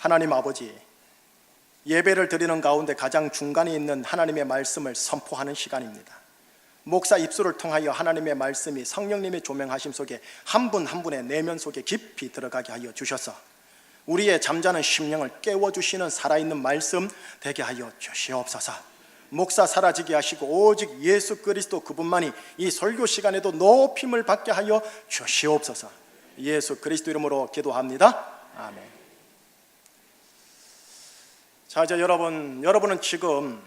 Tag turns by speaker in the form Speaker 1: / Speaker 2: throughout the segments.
Speaker 1: 하나님 아버지, 예배를 드리는 가운데 가장 중간에 있는 하나님의 말씀을 선포하는 시간입니다. 목사 입술을 통하여 하나님의 말씀이 성령님의 조명하심 속에 한 분 한 분의 내면 속에 깊이 들어가게 하여 주셔서 우리의 잠자는 심령을 깨워주시는 살아있는 말씀 되게 하여 주시옵소서. 목사 사라지게 하시고 오직 예수 그리스도 그분만이 이 설교 시간에도 높임을 받게 하여 주시옵소서. 예수 그리스도 이름으로 기도합니다. 아멘. 자, 이제 여러분은 지금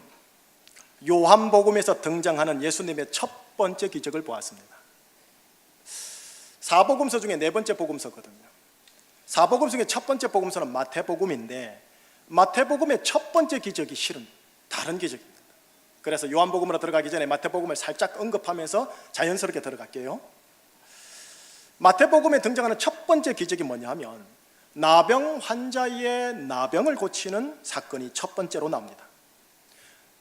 Speaker 1: 요한복음에서 등장하는 예수님의 첫 번째 기적을 보았습니다. 사복음서 중에 네 번째 복음서거든요. 사복음 중에 첫 번째 복음서는 마태복음인데 마태복음의 첫 번째 기적이 실은 다른 기적입니다. 그래서 요한복음으로 들어가기 전에 마태복음을 살짝 언급하면서 자연스럽게 들어갈게요. 마태복음에 등장하는 첫 번째 기적이 뭐냐 하면 나병 환자의 나병을 고치는 사건이 첫 번째로 나옵니다.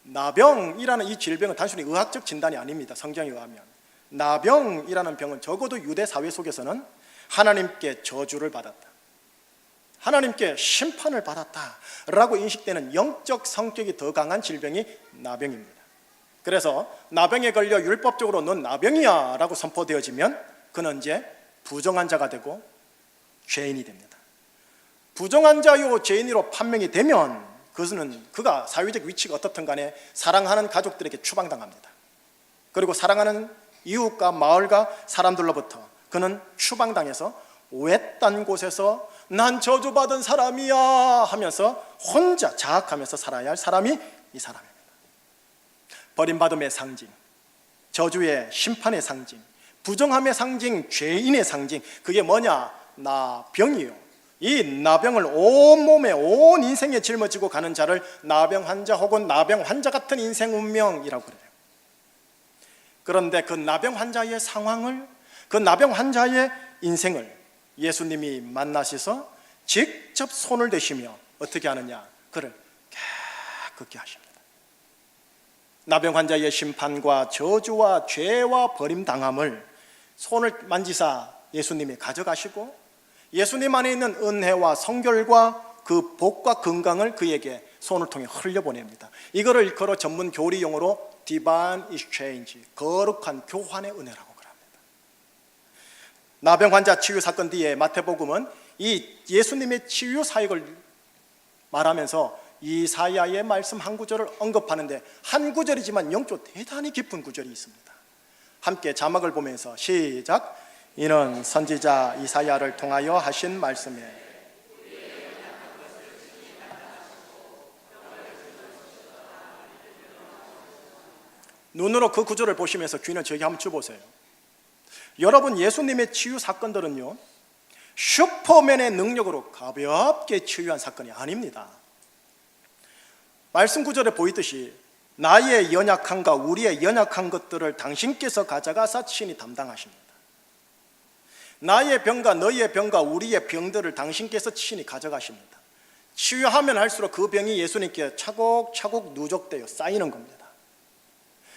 Speaker 1: 나병이라는 이 질병은 단순히 의학적 진단이 아닙니다. 성경에 의하면 나병이라는 병은 적어도 유대 사회 속에서는 하나님께 저주를 받았다, 하나님께 심판을 받았다라고 인식되는 영적 성격이 더 강한 질병이 나병입니다. 그래서 나병에 걸려 율법적으로 넌 나병이야 라고 선포되어지면 그는 이제 부정한 자가 되고 죄인이 됩니다. 부정한 자요 죄인으로 판명이 되면 그가 사회적 위치가 어떻든 간에 사랑하는 가족들에게 추방당합니다. 그리고 사랑하는 이웃과 마을과 사람들로부터 그는 추방당해서 외딴 곳에서 난 저주받은 사람이야 하면서 혼자 자학하면서 살아야 할 사람이 이 사람입니다. 버림받음의 상징, 저주의 심판의 상징, 부정함의 상징, 죄인의 상징, 그게 뭐냐? 나병이요. 이 나병을 온몸에 온 인생에 짊어지고 가는 자를 나병 환자 혹은 나병 환자 같은 인생 운명이라고 그래요. 그런데 그 나병 환자의 상황을, 그 나병 환자의 인생을 예수님이 만나셔서 직접 손을 대시며 어떻게 하느냐? 그를 깨끗게 하십니다. 나병 환자의 심판과 저주와 죄와 버림당함을 손을 만지사 예수님이 가져가시고 예수님 안에 있는 은혜와 성결과 그 복과 건강을 그에게 손을 통해 흘려보냅니다. 이거를 일컬어 전문 교리 용어로 Divine Exchange, 거룩한 교환의 은혜라고 그럽니다. 나병 환자 치유 사건 뒤에 마태복음은 이 예수님의 치유 사역을 말하면서 이사야의 말씀 한 구절을 언급하는데 한 구절이지만 영적 대단히 깊은 구절이 있습니다. 함께 자막을 보면서 시작. 이는 선지자 이사야를 통하여 하신 말씀에 눈으로 그 구절을 보시면서 귀는 저기 한번 쳐보세요. 여러분, 예수님의 치유 사건들은요 슈퍼맨의 능력으로 가볍게 치유한 사건이 아닙니다. 말씀 구절에 보이듯이 나의 연약함과 우리의 연약한 것들을 당신께서 가져가사 친히 담당하십니다. 나의 병과 너의 병과 우리의 병들을 당신께서 친히 가져가십니다. 치유하면 할수록 그 병이 예수님께 차곡차곡 누적되어 쌓이는 겁니다.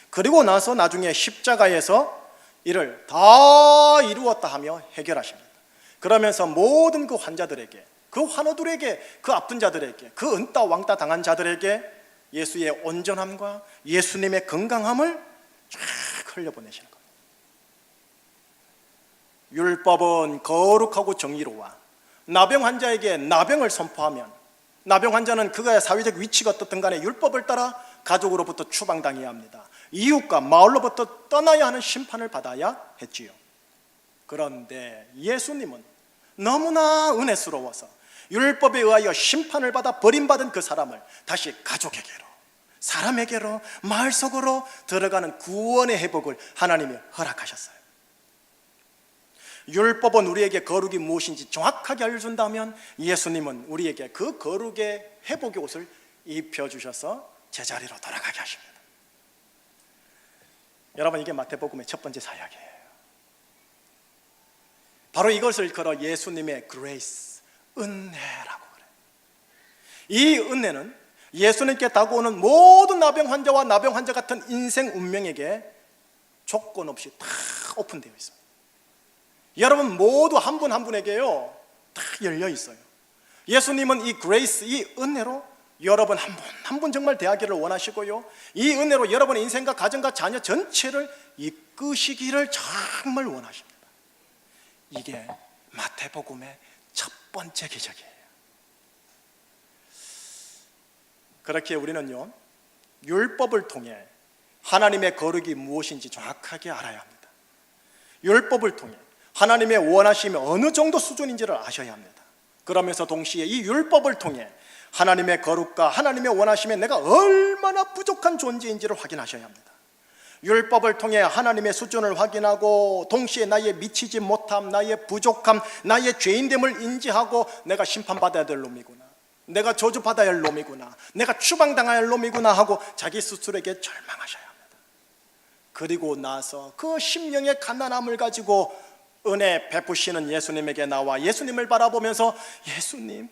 Speaker 1: 그리고 나서 나중에 십자가에서 이를 다 이루었다 하며 해결하십니다. 그러면서 모든 그 환자들에게, 그 환우들에게, 그 아픈 자들에게, 그 은따 왕따 당한 자들에게 예수의 온전함과 예수님의 건강함을 쫙 흘려보내시는 겁니다. 율법은 거룩하고 정의로워 나병 환자에게 나병을 선포하면 나병 환자는 그가의 사회적 위치가 어떻든 간에 율법을 따라 가족으로부터 추방당해야 합니다. 이웃과 마을로부터 떠나야 하는 심판을 받아야 했지요. 그런데 예수님은 너무나 은혜스러워서 율법에 의하여 심판을 받아 버림받은 그 사람을 다시 가족에게로, 사람에게로, 마을 속으로 들어가는 구원의 회복을 하나님이 허락하셨어요. 율법은 우리에게 거룩이 무엇인지 정확하게 알려준다면 예수님은 우리에게 그 거룩의 회복의 옷을 입혀주셔서 제자리로 돌아가게 하십니다. 여러분, 이게 마태복음의 첫 번째 사역이에요. 바로 이것을 일컬어 예수님의 grace, 은혜라고 그래요. 이 은혜는 예수님께 다가오는 모든 나병 환자와 나병 환자 같은 인생 운명에게 조건 없이 다 오픈되어 있습니다. 여러분 모두 한 분 한 분에게요 다 열려 있어요. 예수님은 이 그레이스, 이 은혜로 여러분 한 분 한 분 정말 대하기를 원하시고요, 이 은혜로 여러분의 인생과 가정과 자녀 전체를 이끄시기를 정말 원하십니다. 이게 마태복음의 첫 번째 기적이에요. 그렇게 우리는요, 율법을 통해 하나님의 거룩이 무엇인지 정확하게 알아야 합니다. 율법을 통해 하나님의 원하심이 어느 정도 수준인지를 아셔야 합니다. 그러면서 동시에 이 율법을 통해 하나님의 거룩과 하나님의 원하심에 내가 얼마나 부족한 존재인지를 확인하셔야 합니다. 율법을 통해 하나님의 수준을 확인하고 동시에 나의 미치지 못함, 나의 부족함, 나의 죄인됨을 인지하고 내가 심판받아야 될 놈이구나, 내가 저주받아야 할 놈이구나, 내가 추방당해야 할 놈이구나 하고 자기 스스로에게 절망하셔야 합니다. 그리고 나서 그 심령의 가난함을 가지고 은혜 베푸시는 예수님에게 나와 예수님을 바라보면서 예수님,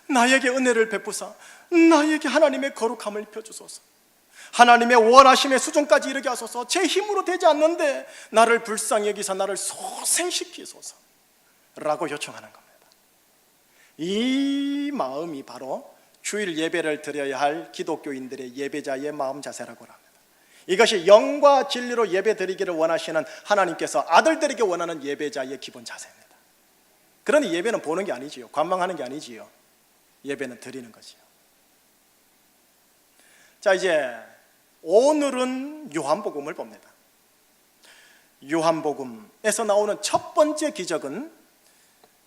Speaker 1: 나에게 은혜를 베푸사 나에게 하나님의 거룩함을 입혀주소서, 하나님의 원하심의 수준까지 이르게 하소서, 제 힘으로 되지 않는데 나를 불쌍히 여기사 나를 소생시키소서 라고 요청하는 겁니다. 이 마음이 바로 주일 예배를 드려야 할 기독교인들의 예배자의 마음 자세라고 합니다. 이것이 영과 진리로 예배 드리기를 원하시는 하나님께서 아들들에게 원하는 예배자의 기본 자세입니다. 그러니 예배는 보는 게 아니지요, 관망하는 게 아니지요, 예배는 드리는 거지요. 자, 이제 오늘은 요한복음을 봅니다. 요한복음에서 나오는 첫 번째 기적은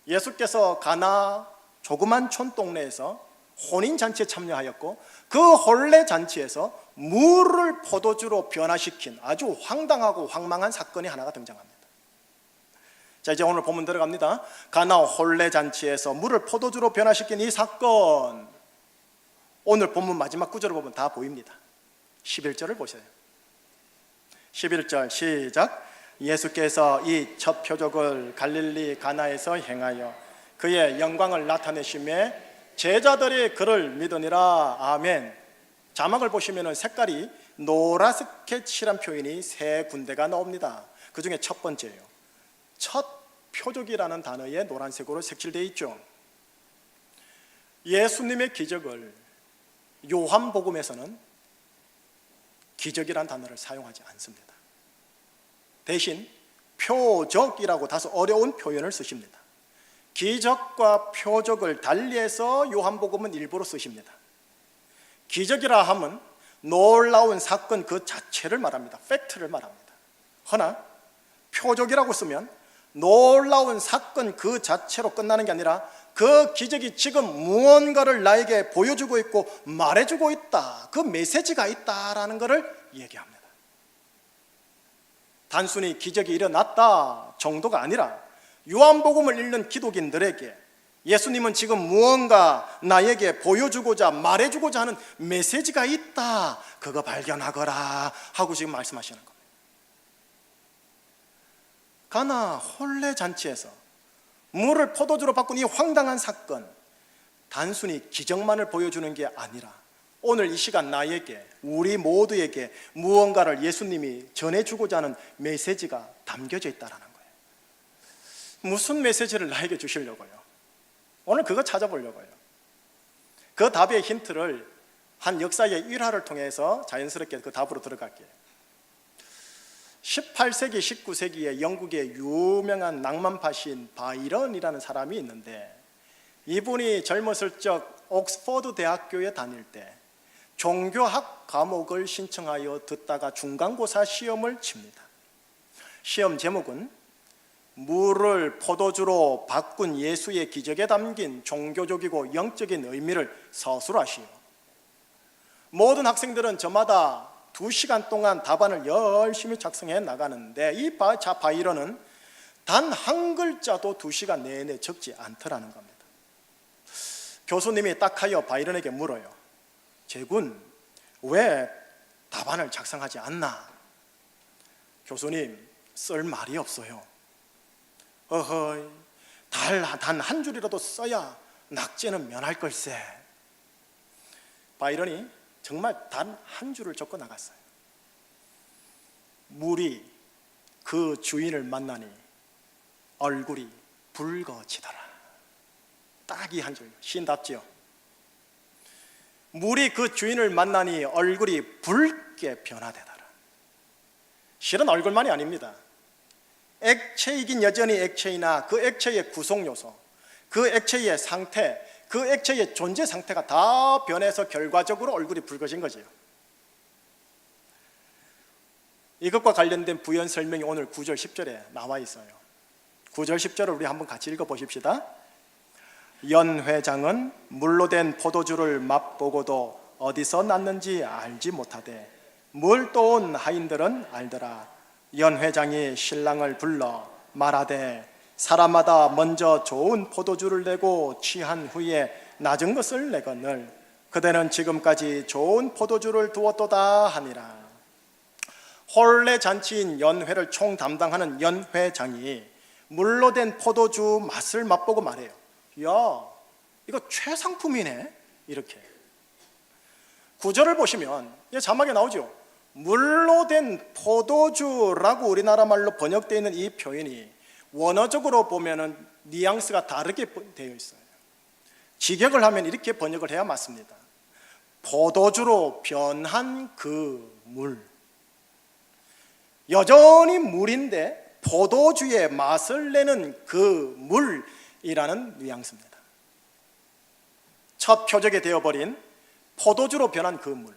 Speaker 1: 예수께서 가나 조그만 촌동네에서 혼인잔치에 참여하였고 그 혼례잔치에서 물을 포도주로 변화시킨 아주 황당하고 황망한 사건이 하나가 등장합니다. 자, 이제 오늘 본문 들어갑니다. 가나 혼례잔치에서 물을 포도주로 변화시킨 이 사건, 오늘 본문 마지막 구절을 보면 다 보입니다. 11절을 보세요. 11절 시작. 예수께서 이 첫 표적을 갈릴리 가나에서 행하여 그의 영광을 나타내시매 제자들이 그를 믿으니라. 아멘. 자막을 보시면 색깔이 노랗게 칠한 표현이 세 군데가 나옵니다. 그 중에 첫 번째예요. 첫 표적이라는 단어에 노란색으로 색칠되어 있죠. 예수님의 기적을 요한복음에서는 기적이라는 단어를 사용하지 않습니다. 대신 표적이라고 다소 어려운 표현을 쓰십니다. 기적과 표적을 달리해서 요한복음은 일부러 쓰십니다. 기적이라 하면 놀라운 사건 그 자체를 말합니다. 팩트를 말합니다. 허나 표적이라고 쓰면 놀라운 사건 그 자체로 끝나는 게 아니라 그 기적이 지금 무언가를 나에게 보여주고 있고 말해주고 있다, 그 메시지가 있다라는 것을 얘기합니다. 단순히 기적이 일어났다 정도가 아니라 요한복음을 읽는 기독인들에게 예수님은 지금 무언가 나에게 보여주고자 말해주고자 하는 메시지가 있다, 그거 발견하거라 하고 지금 말씀하시는 겁니다. 가나 혼례잔치에서 물을 포도주로 바꾼 이 황당한 사건, 단순히 기적만을 보여주는 게 아니라 오늘 이 시간 나에게, 우리 모두에게 무언가를 예수님이 전해주고자 하는 메시지가 담겨져 있다는 거예요. 무슨 메시지를 나에게 주시려고요? 오늘 그거 찾아보려고요. 그 답의 힌트를 한 역사의 일화를 통해서 자연스럽게 그 답으로 들어갈게요. 18세기, 19세기에 영국의 유명한 낭만파 시인 바이런이라는 사람이 있는데, 이분이 젊었을 적 옥스퍼드 대학교에 다닐 때 종교학 과목을 신청하여 듣다가 중간고사 시험을 칩니다. 시험 제목은 물을 포도주로 바꾼 예수의 기적에 담긴 종교적이고 영적인 의미를 서술하시오. 모든 학생들은 저마다 2시간 동안 답안을 열심히 작성해 나가는데 이 바이런은 단 한 글자도 2시간 내내 적지 않더라는 겁니다. 교수님이 딱하여 바이런에게 물어요. 제군, 왜 답안을 작성하지 않나? 교수님, 쓸 말이 없어요. 어허이, 단 한 줄이라도 써야 낙제는 면할 걸세. 바이런이 정말 단 한 줄을 적고 나갔어요. 물이 그 주인을 만나니 얼굴이 붉어지더라. 딱 이 한 줄, 시인답지요. 물이 그 주인을 만나니 얼굴이 붉게 변화되더라. 실은 얼굴만이 아닙니다. 액체이긴 여전히 액체이나 그 액체의 구성요소, 그 액체의 상태, 그 액체의 존재 상태가 다 변해서 결과적으로 얼굴이 붉어진 거지요. 이것과 관련된 부연 설명이 오늘 9절 10절에 나와 있어요. 9절 10절을 우리 한번 같이 읽어보십시다. 연 회장은 물로 된 포도주를 맛보고도 어디서 났는지 알지 못하되 물 떠온 하인들은 알더라. 연 회장이 신랑을 불러 말하되 사람마다 먼저 좋은 포도주를 내고 취한 후에 낮은 것을 내거늘 그대는 지금까지 좋은 포도주를 두었도다 하니라. 혼례 잔치인 연회를 총 담당하는 연회장이 물로 된 포도주 맛을 맛보고 말해요. 야, 이거 최상품이네. 이렇게 9절을 보시면 자막에 나오죠. 물로 된 포도주라고 우리나라 말로 번역되어 있는 이 표현이 원어적으로 보면은 뉘앙스가 다르게 되어 있어요. 직역을 하면 이렇게 번역을 해야 맞습니다. 포도주로 변한 그 물, 여전히 물인데 포도주의 맛을 내는 그 물이라는 뉘앙스입니다. 첫 표적이 되어버린 포도주로 변한 그 물,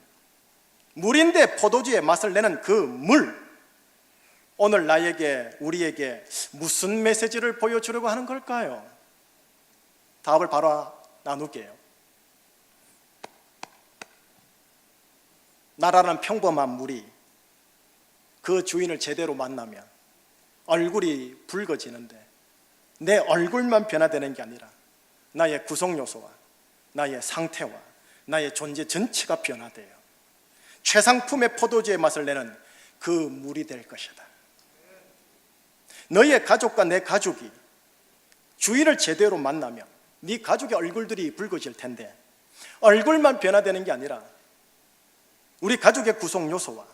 Speaker 1: 물인데 포도주의 맛을 내는 그 물, 오늘 나에게, 우리에게 무슨 메시지를 보여주려고 하는 걸까요? 답을 바로 나눌게요. 나라는 평범한 물이 그 주인을 제대로 만나면 얼굴이 붉어지는데 내 얼굴만 변화되는 게 아니라 나의 구성요소와 나의 상태와 나의 존재 전체가 변화돼요. 최상품의 포도주의 맛을 내는 그 물이 될 것이다. 너의 가족과 내 가족이 주인을 제대로 만나면 네 가족의 얼굴들이 붉어질 텐데 얼굴만 변화되는 게 아니라 우리 가족의 구성 요소와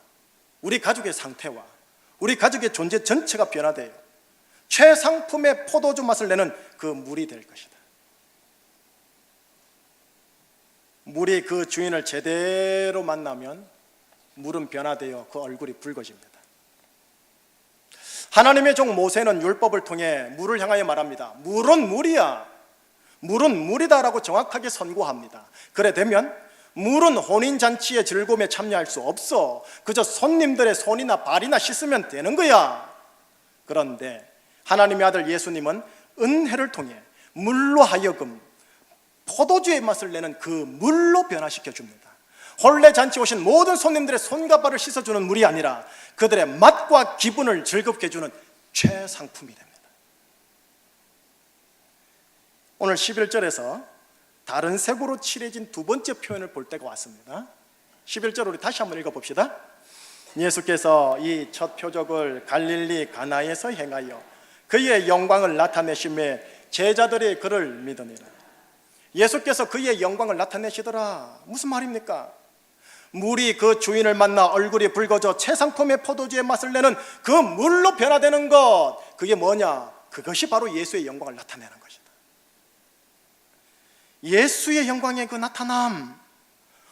Speaker 1: 우리 가족의 상태와 우리 가족의 존재 전체가 변화돼요. 최상품의 포도주 맛을 내는 그 물이 될 것이다. 물이 그 주인을 제대로 만나면 물은 변화되어 그 얼굴이 붉어집니다. 하나님의 종 모세는 율법을 통해 물을 향하여 말합니다. 물은 물이야, 물은 물이다라고 정확하게 선고합니다. 그래 되면 물은 혼인잔치의 즐거움에 참여할 수 없어. 그저 손님들의 손이나 발이나 씻으면 되는 거야. 그런데 하나님의 아들 예수님은 은혜를 통해 물로 하여금 포도주의 맛을 내는 그 물로 변화시켜 줍니다. 혼례 잔치 오신 모든 손님들의 손과 발을 씻어주는 물이 아니라 그들의 맛과 기분을 즐겁게 해주는 최상품이 됩니다. 오늘 11절에서 다른 색으로 칠해진 두 번째 표현을 볼 때가 왔습니다. 11절 우리 다시 한번 읽어봅시다. 예수께서 이 첫 표적을 갈릴리 가나에서 행하여 그의 영광을 나타내심에 제자들이 그를 믿으니라. 예수께서 그의 영광을 나타내시더라. 무슨 말입니까? 물이 그 주인을 만나 얼굴이 붉어져 최상품의 포도주의 맛을 내는 그 물로 변화되는 것, 그게 뭐냐? 그것이 바로 예수의 영광을 나타내는 것이다. 예수의 영광의 그 나타남,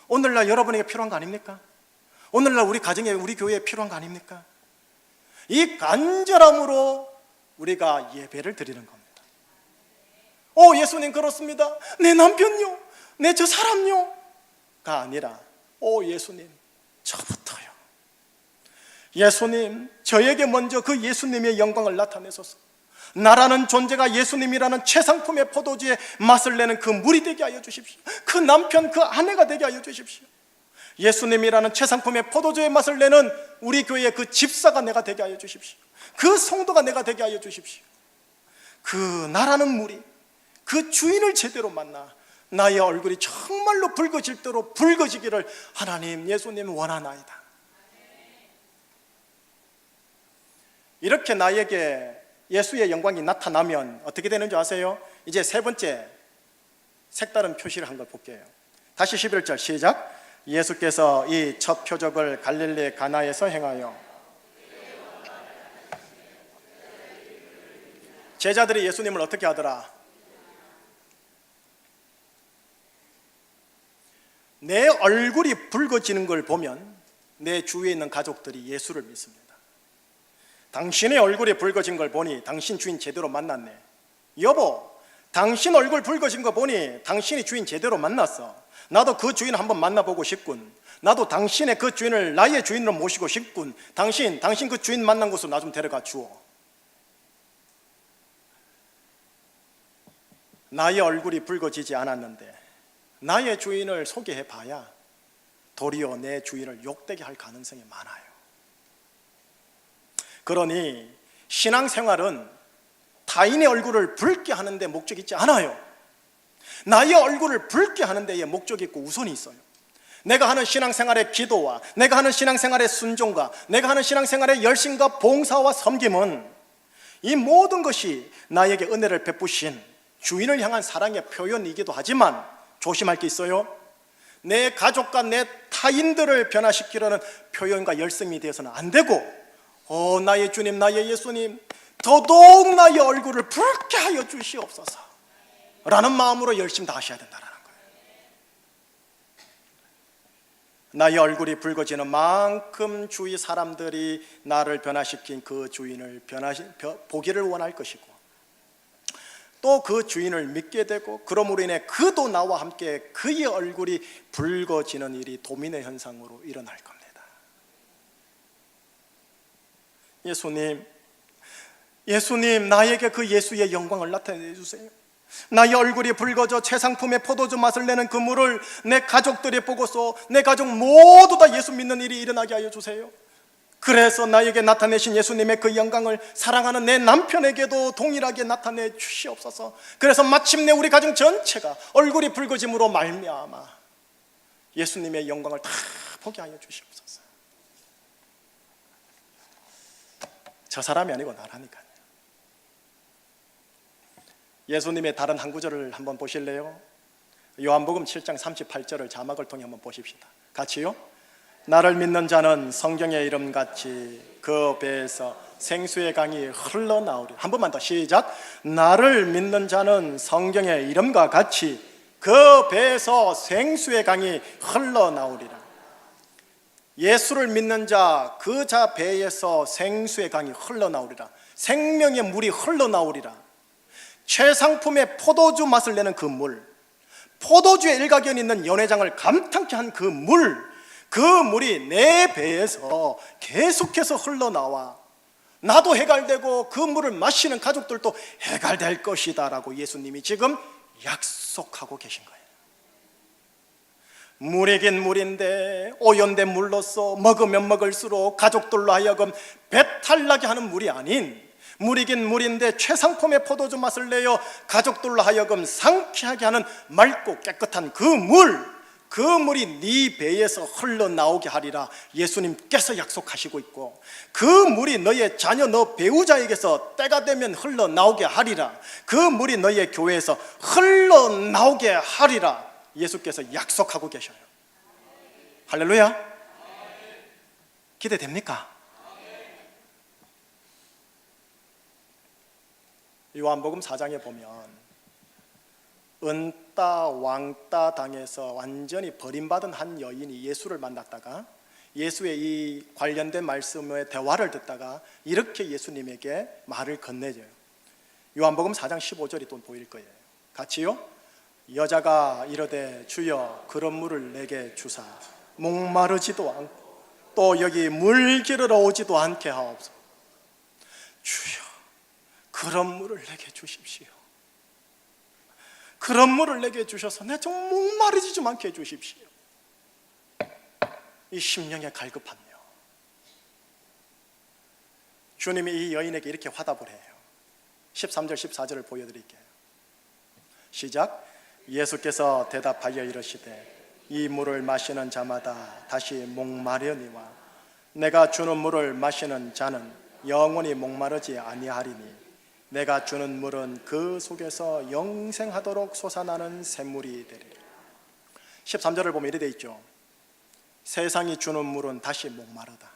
Speaker 1: 오늘날 여러분에게 필요한 거 아닙니까? 오늘날 우리 가정에, 우리 교회에 필요한 거 아닙니까? 이 간절함으로 우리가 예배를 드리는 겁니다. 예수님 그렇습니다. 내 남편요, 내 저 사람요 가 아니라 예수님 저부터요. 예수님 저에게 먼저 그 예수님의 영광을 나타내소서. 나라는 존재가 예수님이라는 최상품의 포도주의 맛을 내는 그 물이 되게 하여 주십시오. 그 남편, 그 아내가 되게 하여 주십시오. 예수님이라는 최상품의 포도주의 맛을 내는 우리 교회의 그 집사가 내가 되게 하여 주십시오. 그 성도가 내가 되게 하여 주십시오. 그 나라는 물이 그 주인을 제대로 만나 나의 얼굴이 정말로 붉어질 대로 붉어지기를 하나님, 예수님 원하나이다. 이렇게 나에게 예수의 영광이 나타나면 어떻게 되는 줄 아세요? 이제 세 번째 색다른 표시를 한 걸 볼게요. 다시 11절 시작. 예수께서 이 첫 표적을 갈릴리 가나에서 행하여 제자들이 예수님을 어떻게 하더라? 내 얼굴이 붉어지는 걸 보면 내 주위에 있는 가족들이 예수를 믿습니다. 당신의 얼굴이 붉어진 걸 보니 당신 주인 제대로 만났네. 여보, 당신 얼굴 붉어진 거 보니 당신이 주인 제대로 만났어. 나도 그 주인 한번 만나보고 싶군. 나도 당신의 그 주인을 나의 주인으로 모시고 싶군. 당신 그 주인 만난 곳으로 나 좀 데려가 주어. 나의 얼굴이 붉어지지 않았는데 나의 주인을 소개해 봐야 도리어 내 주인을 욕되게 할 가능성이 많아요. 그러니 신앙생활은 타인의 얼굴을 붉게 하는 데 목적이 있지 않아요. 나의 얼굴을 붉게 하는 데에 목적이 있고 우선이 있어요. 내가 하는 신앙생활의 기도와 내가 하는 신앙생활의 순종과 내가 하는 신앙생활의 열심과 봉사와 섬김은 이 모든 것이 나에게 은혜를 베푸신 주인을 향한 사랑의 표현이기도 하지만 조심할 게 있어요. 내 가족과 내 타인들을 변화시키려는 표현과 열심이 되어서는 안 되고, 나의 주님, 나의 예수님, 더더욱 나의 얼굴을 붉게 하여 주시옵소서 라는 마음으로 열심히 다하셔야 된다는 거예요. 나의 얼굴이 붉어지는 만큼 주위 사람들이 나를 변화시킨 그 주인을 보기를 원할 것이고, 또 그 주인을 믿게 되고, 그러므로 인해 그도 나와 함께 그의 얼굴이 붉어지는 일이 도미노 현상으로 일어날 겁니다. 예수님, 나에게 그 예수의 영광을 나타내 주세요. 나의 얼굴이 붉어져 최상품의 포도주 맛을 내는 그 물을 내 가족들이 보고서 내 가족 모두 다 예수 믿는 일이 일어나게 하여 주세요. 그래서 나에게 나타내신 예수님의 그 영광을 사랑하는 내 남편에게도 동일하게 나타내 주시옵소서. 그래서 마침내 우리 가정 전체가 얼굴이 붉어짐으로 말미암아 예수님의 영광을 다 보게 하여 주시옵소서. 저 사람이 아니고 나라니까요. 예수님의 다른 한 구절을 한번 보실래요? 요한복음 7장 38절을 자막을 통해 한번 보십시다. 같이요. 나를 믿는 자는 성경의 이름같이 그 배에서 생수의 강이 흘러나오리라. 한 번만 더 시작. 나를 믿는 자는 성경의 이름과 같이 그 배에서 생수의 강이 흘러나오리라. 예수를 믿는 자, 그 자 배에서 생수의 강이 흘러나오리라. 생명의 물이 흘러나오리라. 최상품의 포도주 맛을 내는 그 물, 포도주의 일가견이 있는 연회장을 감탄케 한 그 물, 그 물이 내 배에서 계속해서 흘러나와 나도 해갈되고 그 물을 마시는 가족들도 해갈될 것이다 라고 예수님이 지금 약속하고 계신 거예요. 물이긴 물인데 오염된 물로서 먹으면 먹을수록 가족들로 하여금 배탈나게 하는 물이 아닌, 물이긴 물인데 최상품의 포도주 맛을 내어 가족들로 하여금 상쾌하게 하는 맑고 깨끗한 그 물이 네 배에서 흘러나오게 하리라 예수님께서 약속하시고 있고, 그 물이 너의 자녀, 너 배우자에게서 때가 되면 흘러나오게 하리라. 그 물이 너의 교회에서 흘러나오게 하리라 예수께서 약속하고 계셔요. 할렐루야. 기대됩니까? 요한복음 4장에 보면 은따 왕따 당해서 완전히 버림받은 한 여인이 예수를 만났다가 예수의 이 관련된 말씀의 대화를 듣다가 이렇게 예수님에게 말을 건네줘요. 요한복음 4장 15절이 또 보일 거예요. 같이요. 여자가 이르되 주여 그런 물을 내게 주사 목마르지도 않고 또 여기 물 기르러 오지도 않게 하옵소서. 주여 그런 물을 내게 주십시오. 그런 물을 내게 주셔서 내 좀 목마르지 좀 않게 해주십시오. 이 심령의 갈급함요. 주님이 이 여인에게 이렇게 화답을 해요. 13절 14절을 보여드릴게요. 시작. 예수께서 대답하여 이르시되 이 물을 마시는 자마다 다시 목마르니와 내가 주는 물을 마시는 자는 영원히 목마르지 아니하리니 내가 주는 물은 그 속에서 영생하도록 솟아나는 샘물이 되리라. 13절을 보면 이렇게 돼 있죠. 세상이 주는 물은 다시 목마르다.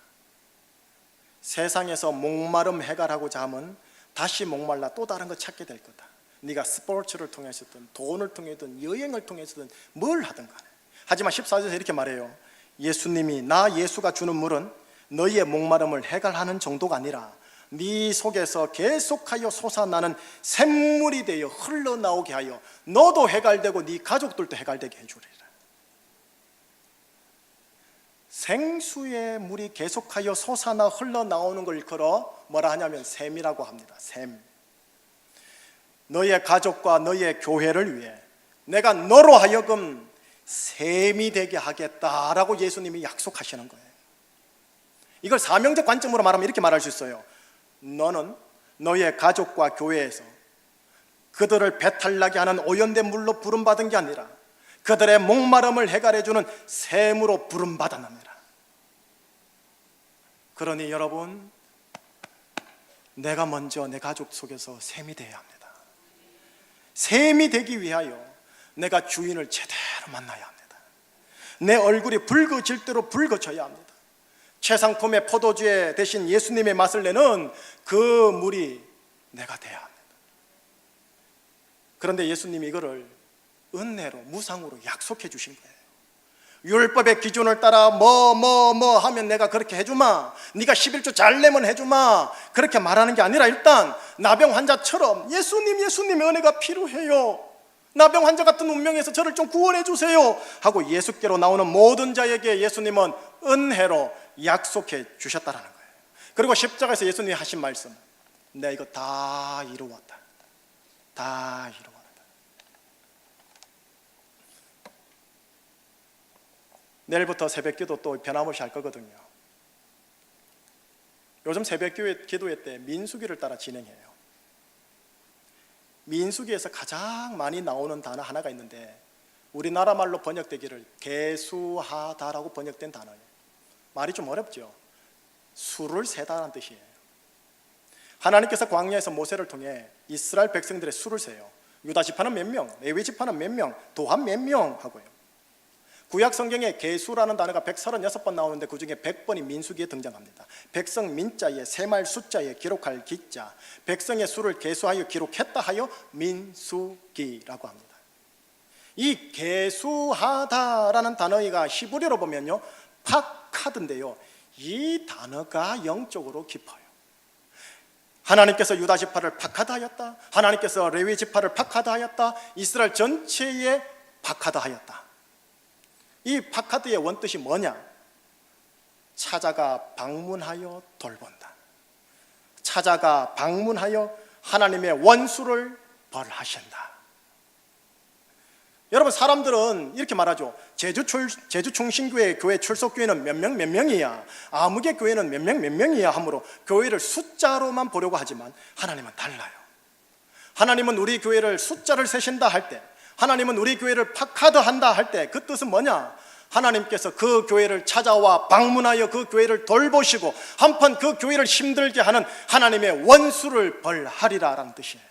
Speaker 1: 세상에서 목마름 해결하고자 하면 다시 목말라 또 다른 거 찾게 될 거다. 네가 스포츠를 통해서든 돈을 통해서든 여행을 통해서든 뭘 하든 간에 하지만 14절에서 이렇게 말해요. 예수님이 나 예수가 주는 물은 너희의 목마름을 해결하는 정도가 아니라 네 속에서 계속하여 솟아나는 샘물이 되어 흘러나오게 하여 너도 해갈되고 네 가족들도 해갈되게 해주리라. 생수의 물이 계속하여 솟아나 흘러나오는 걸 걸어 뭐라 하냐면 샘이라고 합니다. 샘. 너의 가족과 너의 교회를 위해 내가 너로 하여금 샘이 되게 하겠다라고 예수님이 약속하시는 거예요. 이걸 사명적 관점으로 말하면 이렇게 말할 수 있어요. 너는 너의 가족과 교회에서 그들을 배탈나게 하는 오염된 물로 부름받은 게 아니라 그들의 목마름을 해결해주는 샘으로 부름받았느니라. 그러니 여러분, 내가 먼저 내 가족 속에서 샘이 되어야 합니다. 샘이 되기 위하여 내가 주인을 제대로 만나야 합니다. 내 얼굴이 붉어질 대로 붉어져야 합니다. 최상품의 포도주에 대신 예수님의 맛을 내는 그 물이 내가 돼야 합니다. 그런데 예수님이 이거를 은혜로 무상으로 약속해 주신 거예요. 율법의 기준을 따라 뭐 하면 내가 그렇게 해주마, 네가 11조 잘 내면 해주마, 그렇게 말하는 게 아니라 일단 나병 환자처럼 예수님 은혜가 필요해요, 나병 환자 같은 운명에서 저를 좀 구원해 주세요 하고 예수께로 나오는 모든 자에게 예수님은 은혜로 약속해 주셨다라는 거예요. 그리고 십자가에서 예수님이 하신 말씀, 내가 이거 다 이루었다, 다 이루었다. 내일부터 새벽기도 또 변함없이 할 거거든요. 요즘 새벽기도회 때 민수기를 따라 진행해요. 민수기에서 가장 많이 나오는 단어 하나가 있는데 우리나라 말로 번역되기를 계수하다라고 번역된 단어예요. 말이 좀 어렵죠. 수를 세다라는 뜻이에요. 하나님께서 광야에서 모세를 통해 이스라엘 백성들의 수를 세요. 유다 지파는 몇 명, 레위 지파는 몇 명, 도한 몇 명 하고요. 구약 성경에 계수라는 단어가 136번 나오는데 그 중에 100번이 민수기에 등장합니다. 백성 민자에 세말 숫자에 기록할 기자, 백성의 수를 계수하여 기록했다 하여 민수기라고 합니다. 이 계수하다라는 단어가 히브리어로 보면요 파카드인데요, 이 단어가 영적으로 깊어요. 하나님께서 유다 지파를 파카드하였다, 하나님께서 레위 지파를 파카드하였다, 이스라엘 전체에 파카드하였다. 이 파카드의 원뜻이 뭐냐? 찾아가 방문하여 돌본다, 찾아가 방문하여 하나님의 원수를 벌하신다. 여러분, 사람들은 이렇게 말하죠. 제주 충신교회 교회 출석교회는 몇 명이야, 아무개 교회는 몇 명이야 하므로 교회를 숫자로만 보려고 하지만 하나님은 달라요. 하나님은 우리 교회를 숫자를 세신다 할 때, 하나님은 우리 교회를 파카드한다 할 때 그 뜻은 뭐냐? 하나님께서 그 교회를 찾아와 방문하여 그 교회를 돌보시고 한편 그 교회를 힘들게 하는 하나님의 원수를 벌하리라라는 뜻이에요.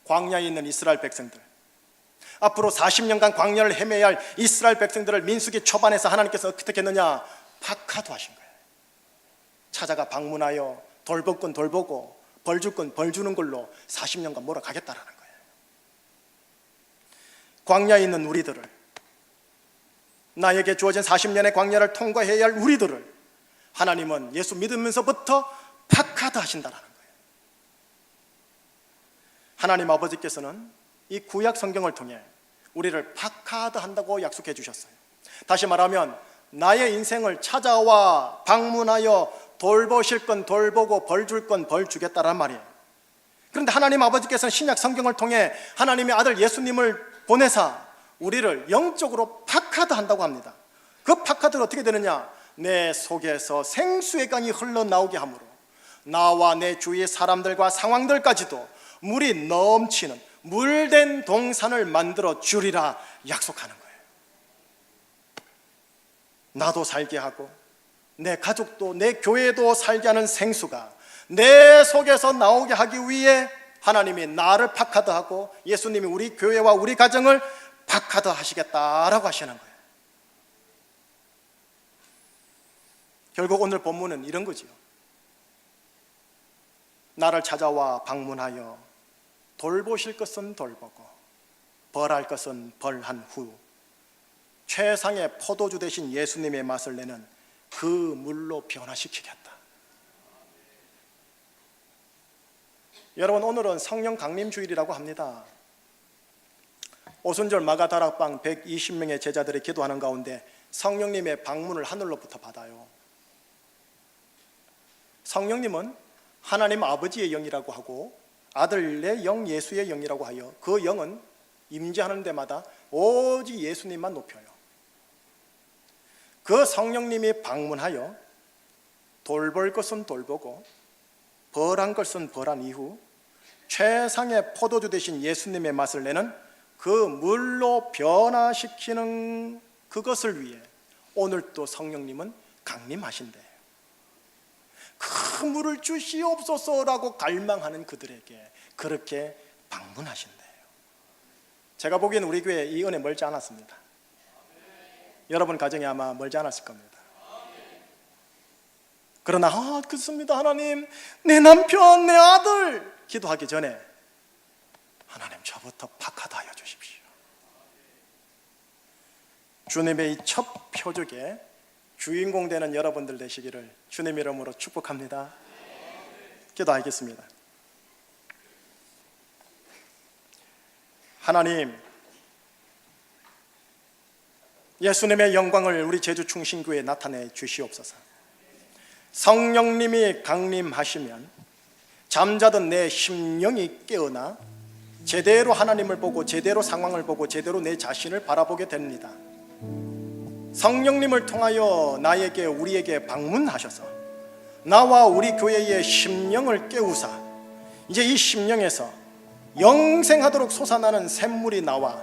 Speaker 1: 광야에 있는 이스라엘 백성들, 앞으로 40년간 광야를 헤매야 할 이스라엘 백성들을 민수기 초반에서 하나님께서 어떻게 했느냐? 파카드하신 거예요. 찾아가 방문하여 돌볼 건 돌보고 벌 줄 건 벌 주는 걸로 40년간 몰아가겠다라는 거예요. 광야에 있는 우리들을, 나에게 주어진 40년의 광야를 통과해야 할 우리들을 하나님은 예수 믿으면서부터 파카드 하신다라는 거예요. 하나님 아버지께서는 이 구약 성경을 통해 우리를 파카드 한다고 약속해 주셨어요. 다시 말하면 나의 인생을 찾아와 방문하여 돌보실 건 돌보고 벌 줄 건 벌 주겠다란 말이에요. 그런데 하나님 아버지께서는 신약 성경을 통해 하나님의 아들 예수님을 보내사 우리를 영적으로 파카드 한다고 합니다. 그 파카드는 어떻게 되느냐? 내 속에서 생수의 강이 흘러나오게 하므로 나와 내 주위의 사람들과 상황들까지도 물이 넘치는 물된 동산을 만들어 주리라 약속하는 거예요. 나도 살게 하고 내 가족도 내 교회도 살게 하는 생수가 내 속에서 나오게 하기 위해 하나님이 나를 파카드하고 예수님이 우리 교회와 우리 가정을 파카드 하시겠다라고 하시는 거예요. 결국 오늘 본문은 이런 거지요. 나를 찾아와 방문하여 돌보실 것은 돌보고 벌할 것은 벌한 후 최상의 포도주 대신 예수님의 맛을 내는 그 물로 변화시키겠다. 여러분, 오늘은 성령 강림 주일이라고 합니다. 오순절 마가다락방 120명의 제자들이 기도하는 가운데 성령님의 방문을 하늘로부터 받아요. 성령님은 하나님 아버지의 영이라고 하고 아들의 영 예수의 영이라고 하여 그 영은 임재하는 데마다 오직 예수님만 높여요. 그 성령님이 방문하여 돌볼 것은 돌보고 벌한 것은 벌한 이후 최상의 포도주 대신 예수님의 맛을 내는 그 물로 변화시키는 그것을 위해 오늘 또 성령님은 강림하신대요. 그 물을 주시옵소서라고 갈망하는 그들에게 그렇게 방문하신대요. 제가 보기엔 우리 교회 이 은혜 멀지 않았습니다. 여러분 가정에 아마 멀지 않았을 겁니다. 그러나 그렇습니다 하나님, 내 남편, 내 아들 기도하기 전에 하나님 저부터 박하다 하여 주십시오. 주님의 이 첫 표적에 주인공 되는 여러분들 되시기를 주님 이름으로 축복합니다. 기도하겠습니다. 하나님, 예수님의 영광을 우리 제주 충신교회에 나타내 주시옵소서. 성령님이 강림하시면 잠자던 내 심령이 깨어나 제대로 하나님을 보고 제대로 상황을 보고 제대로 내 자신을 바라보게 됩니다. 성령님을 통하여 나에게 우리에게 방문하셔서 나와 우리 교회의 심령을 깨우사 이제 이 심령에서 영생하도록 솟아나는 샘물이 나와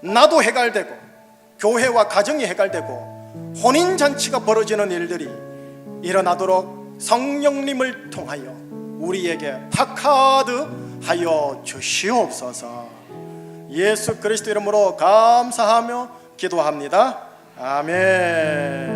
Speaker 1: 나도 해갈되고 교회와 가정이 해갈되고 혼인잔치가 벌어지는 일들이 일어나도록 성령님을 통하여 우리에게 박하드 하여 주시옵소서. 예수 그리스도 이름으로 감사하며 기도합니다. 아멘.